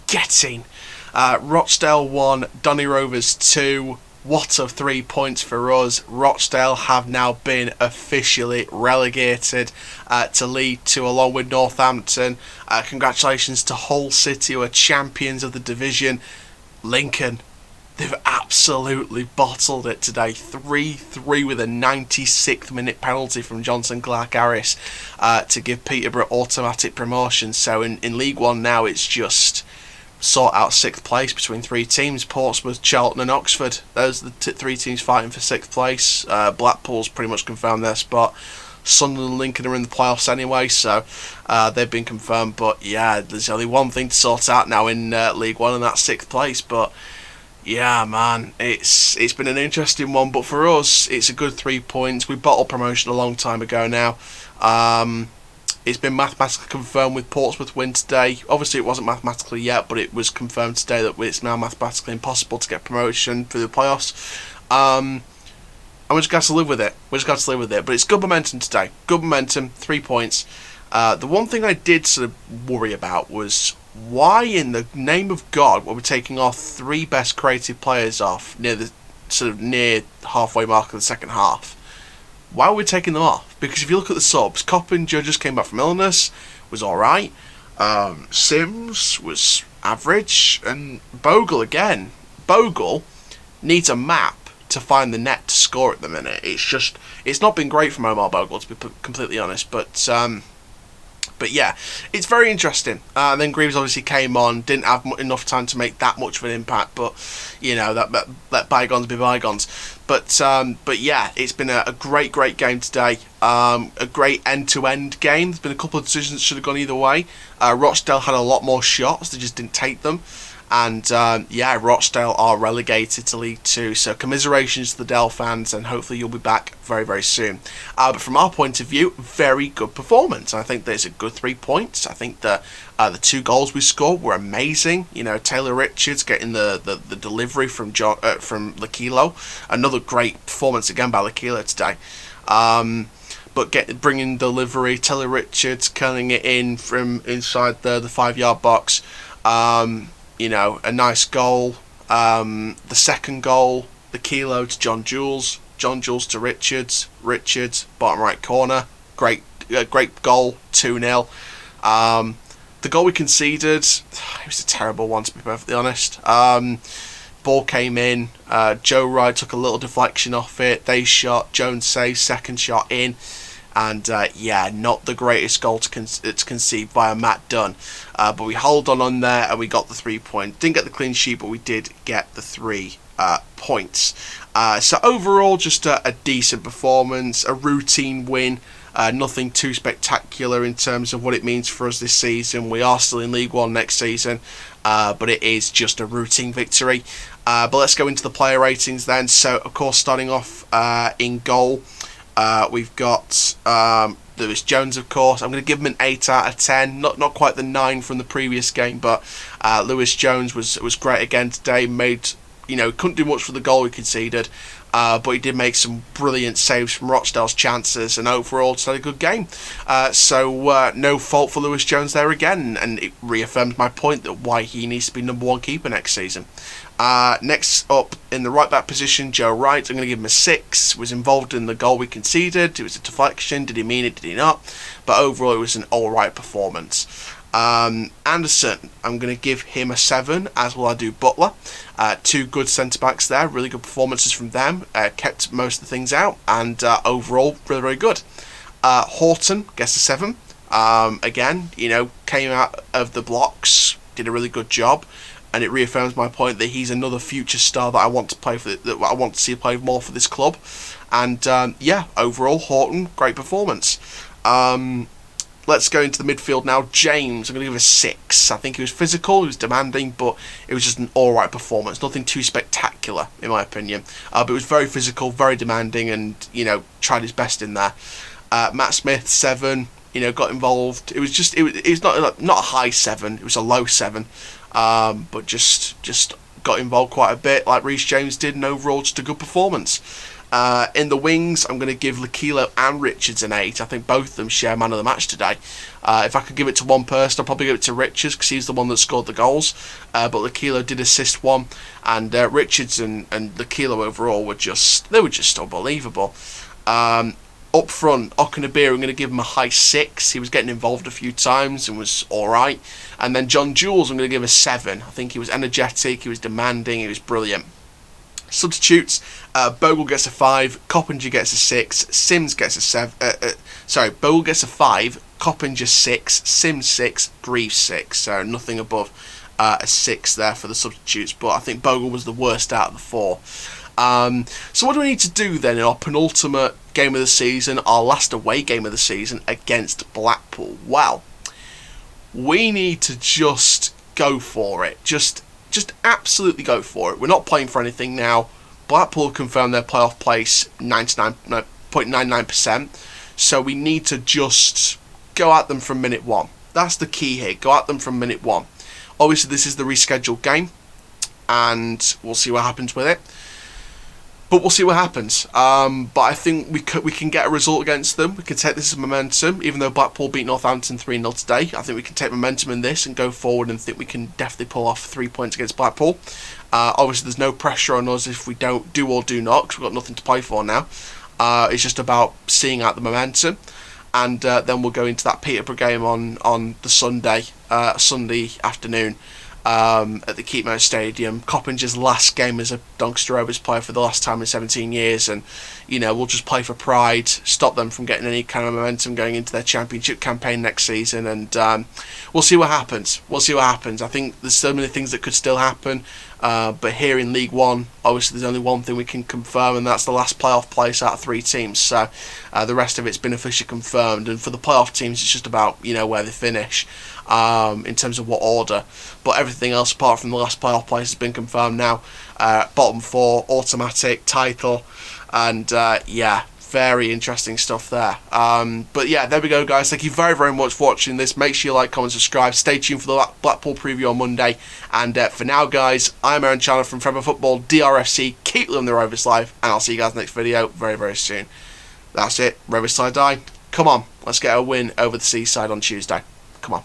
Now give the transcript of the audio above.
getting. Rochdale 1, Donny Rovers 2. What of 3 points for us. Rochdale have now been officially relegated to League 2 along with Northampton. Congratulations to Hull City, who are champions of the division. Lincoln, they've absolutely bottled it today. 3-3 with a 96th minute penalty from Johnson Clark-Harris to give Peterborough automatic promotion. So in League 1 now, it's just sort out 6th place between 3 teams: Portsmouth, Charlton and Oxford. Those are the 3 teams fighting for 6th place. Blackpool's pretty much confirmed their spot. Sunderland and Lincoln are in the playoffs anyway, so they've been confirmed. But yeah, there's only one thing to sort out now in League 1, and that's 6th place. But yeah, man, it's been an interesting one, but for us, it's a good 3 points. We bottled promotion a long time ago now. It's been mathematically confirmed with Portsmouth win today. Obviously, it wasn't mathematically yet, but it was confirmed today that it's now mathematically impossible to get promotion through the playoffs. And we just got to live with it. But it's good momentum today. Good momentum, 3 points. The one thing I did sort of worry about was why, in the name of God, were we taking our 3 best creative players off near halfway mark of the second half? Why are we taking them off? Because if you look at the subs, Coppinger just came back from illness, was alright. Sims was average, and Bogle again. Bogle needs a map to find the net to score at the minute. It's not been great from Omar Bogle, to be completely honest, but yeah, it's very interesting. Then Greaves obviously came on, didn't have enough time to make that much of an impact, but you know, that let bygones be bygones. But yeah, it's been a great game today. A great end-to-end game. There's been a couple of decisions that should have gone either way. Rochdale had a lot more shots, they just didn't take them. And yeah, Rochdale are relegated to League 2, so commiserations to the Dell fans, and hopefully you'll be back very, very soon. But from our point of view, very good performance. I think there's a good 3 points. I think that the 2 goals we scored were amazing. You know, Taylor Richards getting the delivery from Lakilo. Another great performance again by Lakilo today. But bringing delivery, Taylor Richards curling it in from inside the 5-yard box. You know, a nice goal. The second goal, the kilo to john-jules, john-jules to Richards, bottom right corner, great goal, 2-0. The goal we conceded, it was a terrible one, to be perfectly honest. Ball came in, Joe Wright took a little deflection off it, they shot, Jones saved, second shot in. And yeah, not the greatest goal to concede via Matt Dunn. But we held on there and we got the 3 points. Didn't get the clean sheet, but we did get the 3 points. So overall, just a decent performance, a routine win. Nothing too spectacular in terms of what it means for us this season. We are still in League 1 next season, but it is just a routine victory. But let's go into the player ratings then. So, of course, starting off in goal, we've got Lewis Jones, of course. I'm going to give him an 8 out of 10. Not quite the 9 from the previous game, but Lewis Jones was great again today. Couldn't do much for the goal we conceded, but he did make some brilliant saves from Rochdale's chances, and overall just had a good game. So no fault for Lewis Jones there again, and it reaffirms my point that why he needs to be number 1 keeper next season. Next up in the right back position, Joe Wright. I'm going to give him a 6. Was involved in the goal we conceded. It was a deflection. Did he mean it? Did he not? But overall, it was an alright performance. Anderson, I'm going to give him a 7, as will I do Butler. 2 good centre-backs there, really good performances from them, kept most of the things out, and overall, really, very good. Horton gets a 7. Again, came out of the blocks, did a really good job, and it reaffirms my point that he's another future star that I want to play that I want to see play more for this club. And yeah, overall, Horton, great performance. Let's go into the midfield now. James, I'm going to give a 6. I think he was physical, he was demanding, but it was just an alright performance. Nothing too spectacular, in my opinion. But it was very physical, very demanding, and, tried his best in there. Matt Smith, 7, got involved. It was not a high 7, it was a low 7. But just got involved quite a bit, like Reece James did, and overall just a good performance. In the wings, I'm going to give L'Aquilo and Richards an 8. I think both of them share man of the match today. If I could give it to one person, I'd probably give it to Richards because he's the one that scored the goals. But L'Aquilo did assist one, and Richards and L'Aquilo overall were just unbelievable. Up front, Okunabir, I'm going to give him a high 6. He was getting involved a few times and was alright. And then john-jules, I'm going to give a 7. I think he was energetic, he was demanding, he was brilliant. Substitutes, Bogle gets a 5, Coppinger gets a 6, Sims gets a 7. Bogle gets a 5, Coppinger 6, Sims 6, Greaves 6. So nothing above a 6 there for the substitutes. But I think Bogle was the worst out of the 4. So what do we need to do then in our penultimate game of the season, our last away game of the season against Blackpool? Well, we need to just go for it. Just absolutely go for it. We're not playing for anything now. Blackpool confirmed their playoff place 99.99%. So we need to just go at them from minute 1. That's the key here. Go at them from minute 1. Obviously, this is the rescheduled game, and we'll see what happens with it. But we'll see what happens. But I think we can get a result against them. We can take this as momentum. Even though Blackpool beat Northampton 3-0 today, I think we can take momentum in this and go forward and think we can definitely pull off 3 points against Blackpool. Obviously, there's no pressure on us if we don't do or do not, because we've got nothing to play for now. It's just about seeing out the momentum. And then we'll go into that Peterborough game on the Sunday afternoon. At the Keepmoat Stadium, Coppinger's last game as a Doncaster Rovers player for the last time in 17 years, and we'll just play for pride, stop them from getting any kind of momentum going into their championship campaign next season, and we'll see what happens. I think there's so many things that could still happen, but here in League One, obviously there's only one thing we can confirm, and that's the last playoff place out of 3 teams. So the rest of it's been officially confirmed, and for the playoff teams, it's just about where they finish. In terms of what order, but everything else apart from the last playoff place has been confirmed now. Bottom 4, automatic title, and very interesting stuff there. But yeah, there we go, guys. Thank you very, very much for watching this. Make sure you like, comment, subscribe. Stay tuned for the Blackpool preview on Monday. And for now, guys, I'm Aaron Chandler from Forever Football, DRFC. Keep living the Rovers life, and I'll see you guys next video very, very soon. That's it. Rovers tie die. Come on, let's get a win over the Seaside on Tuesday. Come on.